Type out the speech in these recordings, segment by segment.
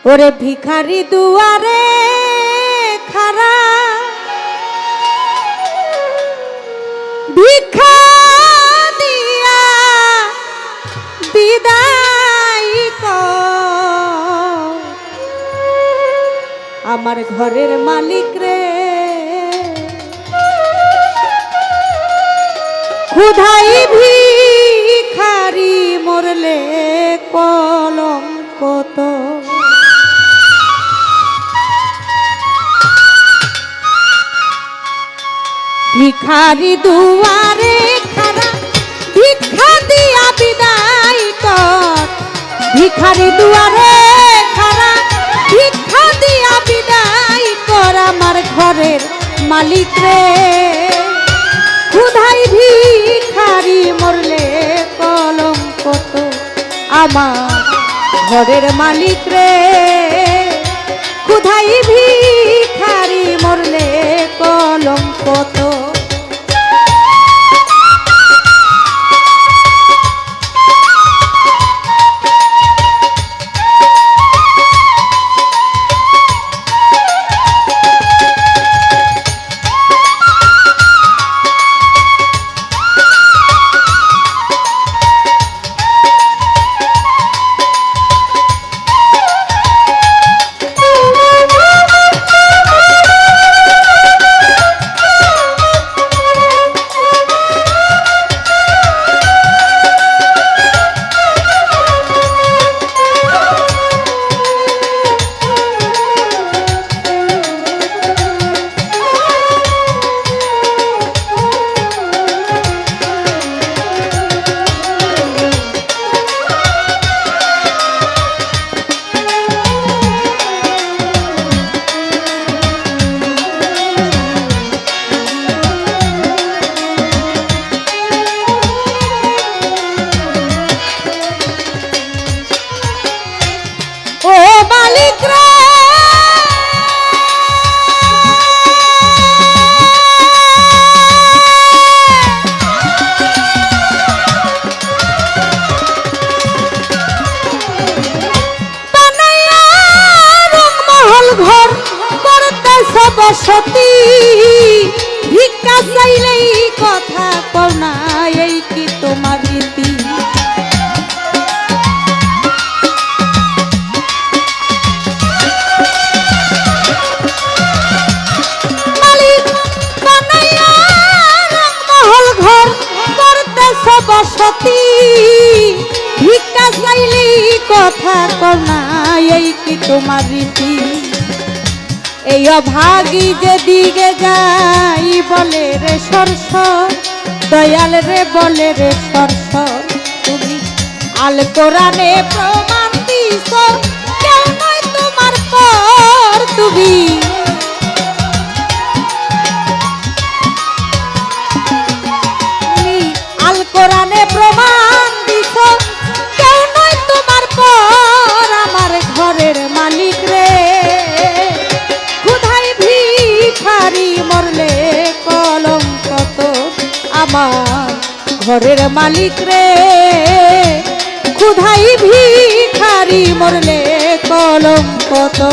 ওরে ভিখারি দুয়ারে খারা ভিক্ষা দিয়া বিদায় কর আমার ঘরের মালিক রে ক্ষুধাই ভিখারি মরলে কলঙ্ক তো ভিখারি দুয়ারে খারা ভিক্ষা দিয়া বিদায় কর ভিখারি দুয়ারে খারা ভিক্ষা দিয়া বিদায় কর আমার ঘরের মালিক রে ক্ষুধাই ভিখারি মরলে কলঙ্ক তো আমার ঘরের মালিক রে ক্ষুধাই ভিখারি মরলে কলঙ্ক তো বসতি ভিক্ষা চাইলেই কথা কও না এই কি তোমার রীতি মালিক বানাইয়া রংমহল ঘর করতেছ বসতি ভিক্ষা চাইলেই কথা কও না এই কি তোমার রীতি এই অভাগী যেদিকে যাই বলে রে সরস দয়াল রে বলে রে সরস তুমি আল কোরআনে প্রমাণ দিছ কেউ নয় তোমার পর তুমি আল কোরআনে প্রমাণ দিছ কেউ নয় তোমার পর আমার ঘরের মালিক রে ভিখারি মরলে কলঙ্ক তো আমার ঘরের মালিক রে ক্ষুধাই ভিখারি মরলে কলঙ্ক তো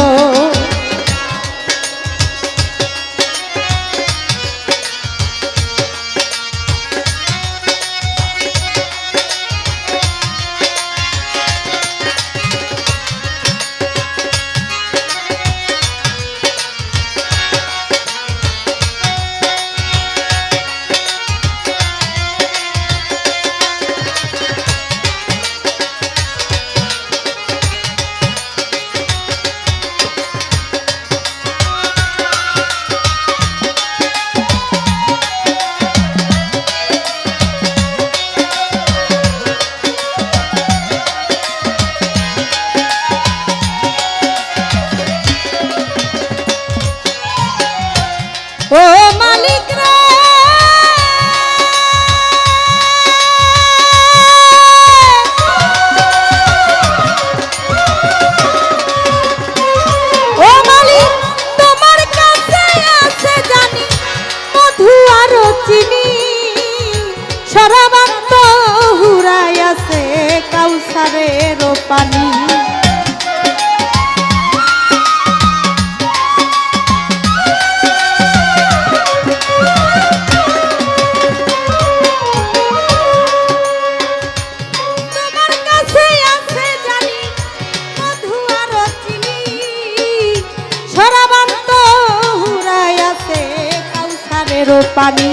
চোখেরও পানি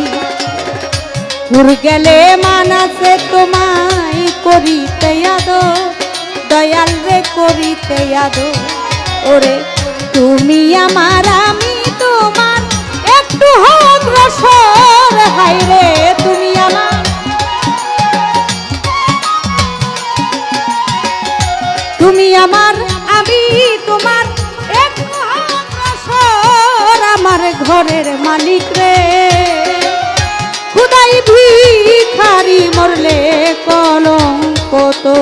দূর গেলে মানাসে তোমায় করিতে আদো দয়াল রে করিতে আদো ওরে তুমি আমার আমি তোমার একটু অগ্রসর হাই রে তুমি আমার আমি তোমার একটু অগ্রসর আমার ঘরের মালিক রে খুদাই ভিখারি মরলে কলঙ্ক তো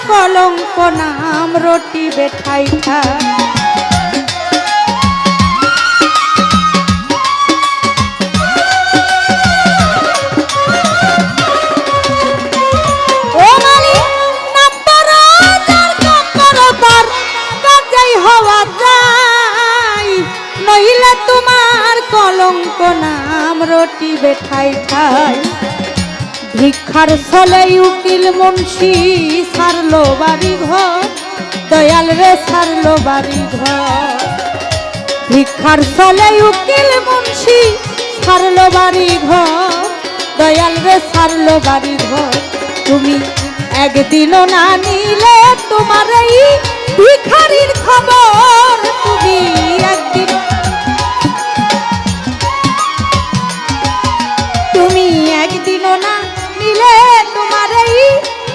কলঙ্ক নাম রটি বেঠাই খা ও মালিক নাম্বার যার কম্বর তার কাজেই হওয়া যায় নইলে তোমার কলঙ্ক নাম রটি বেঠাই খাই ভিক্ষার ছলে উকিল মুন্সি সারলো বাড়ি ঘর দয়াল রে সারলো বাড়ি ঘর ভিক্ষার ছলে উকিল মুন্সি সারলো বাড়ি ঘর দয়াল রে সারলো বাড়ি ঘর তুমি একদিনও না নিলে তোমার এই ভিখারির খবর তুমি একদিনও না নিলে তোমার এই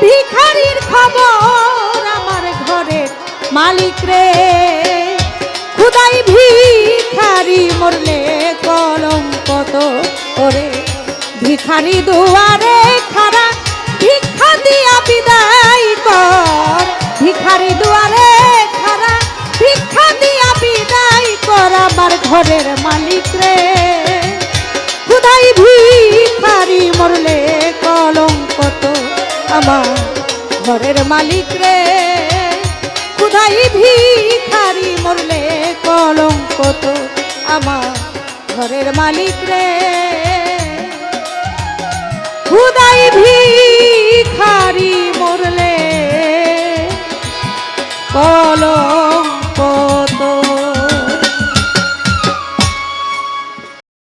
ভিখারির খবর আমার ঘরের মালিক রে খুদাই ভিখারি মরলে কলঙ্ক তো ওরে ভিখারি দুয়ারে খাড়া ভিক্ষা দিয়া বিদায় কর ভিখারি দুয়ারে খাড়া ভিক্ষা দিয়া বিদায় কর আমার ঘরের মালিক রে খুদাই ভিখারি মরলে কলঙ্ক তো আমার ঘরের মালিক রে খুদাই ভিখারি মরলে কলঙ্ক তো আমার ঘরের মালিক রে খুদাই ভিখারি মরলে কলঙ্ক